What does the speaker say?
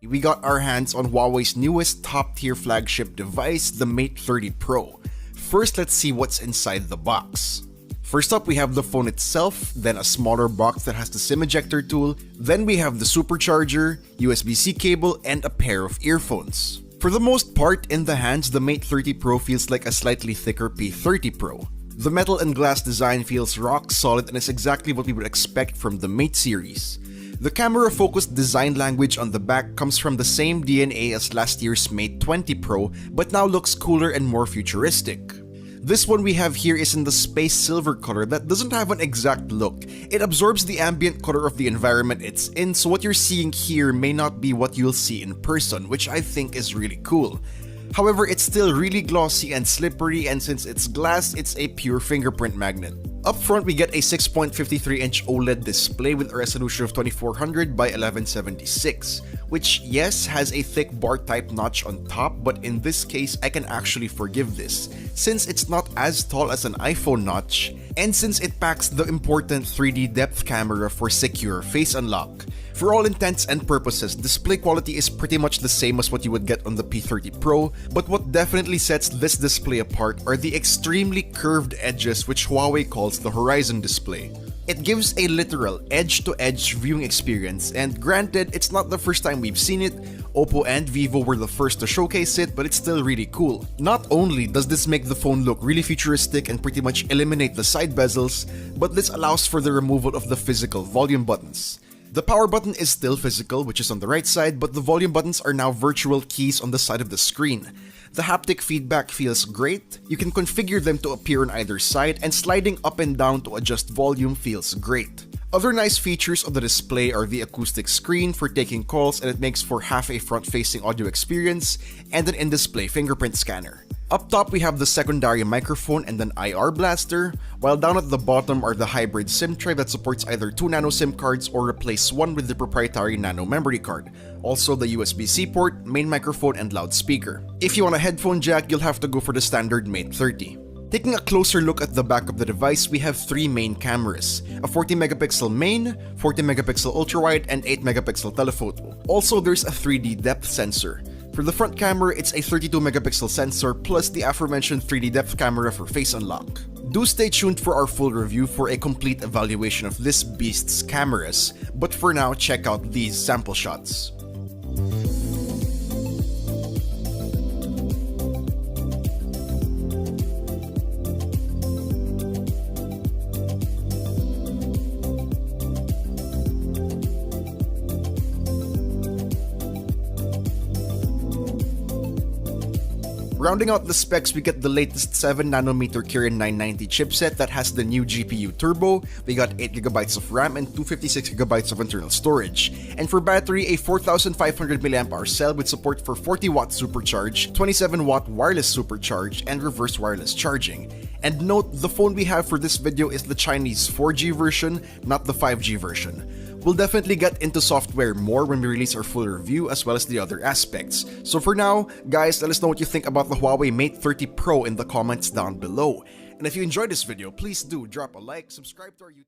we got our hands on Huawei's newest top-tier flagship device, the Mate 30 Pro. First, let's see what's inside the box. First up, we have the phone itself, then a smaller box that has the SIM ejector tool, then we have the supercharger, USB-C cable, and a pair of earphones. For the most part, in the hands, the Mate 30 Pro feels like a slightly thicker P30 Pro. The metal and glass design feels rock solid and is exactly what we would expect from the Mate series. The camera-focused design language on the back comes from the same DNA as last year's Mate 20 Pro, but now looks cooler and more futuristic. This one we have here is in the space silver color that doesn't have an exact look. It absorbs the ambient color of the environment it's in, so what you're seeing here may not be what you'll see in person, which I think is really cool. However, it's still really glossy and slippery, and since it's glass, it's a pure fingerprint magnet. Up front, we get a 6.53-inch OLED display with a resolution of 2400 by 1176, which yes, has a thick bar-type notch on top, but in this case, I can actually forgive this, since it's not as tall as an iPhone notch, and since it packs the important 3D depth camera for secure face unlock. For all intents and purposes, display quality is pretty much the same as what you would get on the P30 Pro, but what definitely sets this display apart are the extremely curved edges which Huawei calls the Horizon display. It gives a literal edge-to-edge viewing experience, and granted, it's not the first time we've seen it. Oppo and Vivo were the first to showcase it, but it's still really cool. Not only does this make the phone look really futuristic and pretty much eliminate the side bezels, but this allows for the removal of the physical volume buttons. The power button is still physical, which is on the right side, but the volume buttons are now virtual keys on the side of the screen. The haptic feedback feels great, you can configure them to appear on either side, and sliding up and down to adjust volume feels great. Other nice features of the display are the acoustic screen for taking calls, and it makes for half a front-facing audio experience, and an in-display fingerprint scanner. Up top, we have the secondary microphone and an IR blaster, while down at the bottom are the hybrid SIM tray that supports either 2 nano SIM cards or replace one with the proprietary nano memory card. Also the USB-C port, main microphone, and loudspeaker. If you want a headphone jack, you'll have to go for the standard Mate 30. Taking a closer look at the back of the device, we have 3 main cameras, a 40-megapixel main, 40-megapixel ultrawide, and 8-megapixel telephoto. Also, there's a 3D depth sensor. For the front camera, it's a 32-megapixel sensor plus the aforementioned 3D depth camera for face unlock. Do stay tuned for our full review for a complete evaluation of this beast's cameras, but for now, check out these sample shots. Rounding out the specs, we get the latest 7nm Kirin 990 chipset that has the new GPU turbo. We got 8GB of RAM and 256GB of internal storage. And for battery, a 4500 mAh cell with support for 40W supercharge, 27W wireless supercharge, and reverse wireless charging. And note, the phone we have for this video is the Chinese 4G version, not the 5G version. We'll definitely get into software more when we release our full review as well as the other aspects. So for now, guys, let us know what you think about the Huawei Mate 30 Pro in the comments down below. And if you enjoyed this video, please do drop a like, subscribe to our YouTube